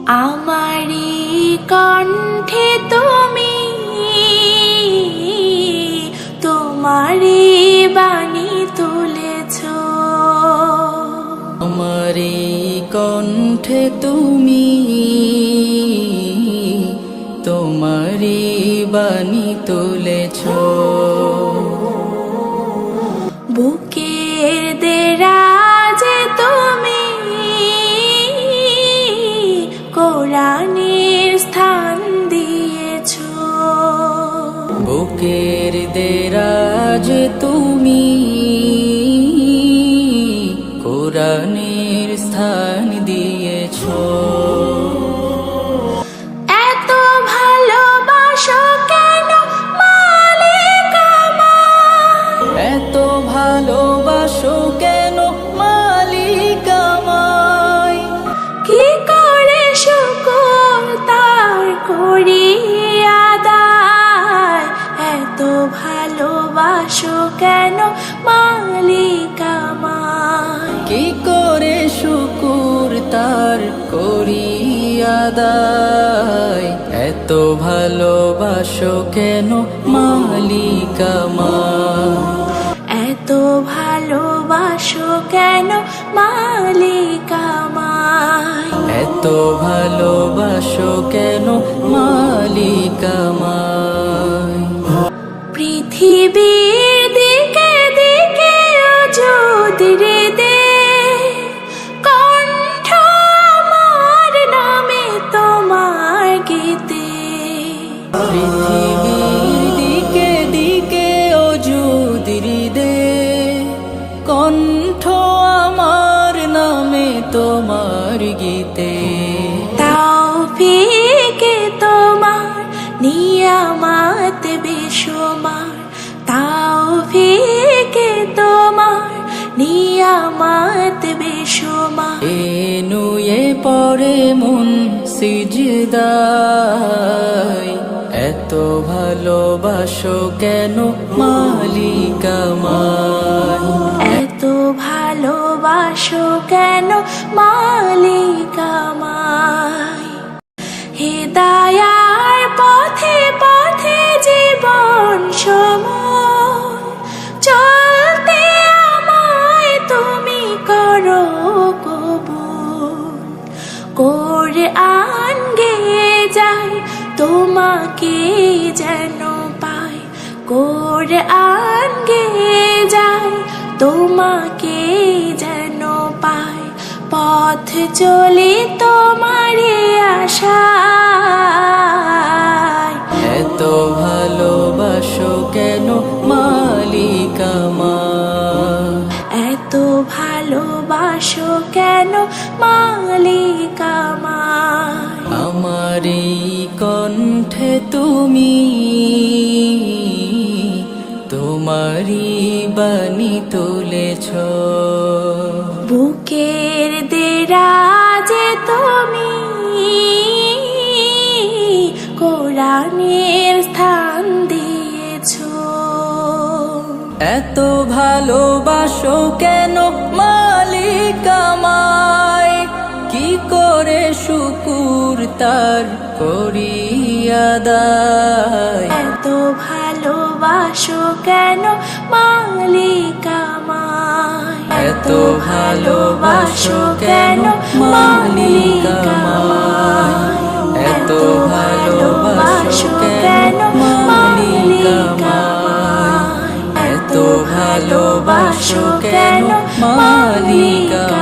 আমারি কণ্ঠে তুমি তোমারি বাণী তুলেছ। আমারি কণ্ঠে তুমি তোমারি বাণী তুলেছ। বুকের দেরাজে তুমি কোরআনের স্থান দিয়েছ। বুকের দেরাজে তুমি কোরআনের স্থান দিয়েছ। এত ভালোবাসো কেন মালিক আমার, এত ভালোবাসো কেন মালিক আমায়। কি করে শুকর তার করি আদায়। এত ভালোবাসো কেন মালিক আমায়, কি করে শুকুর তার করি আদায়। এত ভালোবাসো কেন মালিক আমায়। এত ভালোবাসো কেন মালিক আমায়। এত ভালোবাসো কেন মালিক আমায়। পৃথিবীর দিকে দিকে যদি দে কণ্ঠ আমার নামে তোমার গীতে। পৃথিবীর দিকে দিকে অযুদির দে কণ্ঠ আমার নামে তোমার গীতে। তাওফিকে তোমার নিয়ামত বেশুমার, তাওফিকে তোমার নিয়ামত বেশুমার। এ নুয়ে পড়ে মন সিজদায়, এত ভালোবাসো কেন মালিক আমায়। এত ভালোবাসো কেন মালিক আমায়। হেদায়ার পথে পথে জীবন সময় চলতে আমায় তুমি করো কবুল। কোরআন গেয়ে যাই তোমাকে যেন পাই, কোরআন গেয়ে যাই তোমাকে যেন পাই। পথ চলি তোমারে আশায়। এত ভালোবাসো কেন মালিক আমায়। এত ভালোবাসো কেন মালিক আমায়। আমারি কণ্ঠে তুমি তোমারি বাণী তুলেছ। বুকের দেরাজে তুমি কোরআনের স্থান দিয়েছ। এত ভালোবাসো কেন মালিক আমায়। কি করে শুকুর তার করি আদায়। এত ভালোবাসো কেন মালিক আমায়। এত ভালোবাসো কেন মালিক আমায়। এত ভালোবাসো কেন মালিক আমায়। এত ভালোবাসো কেন মালিক আমায়।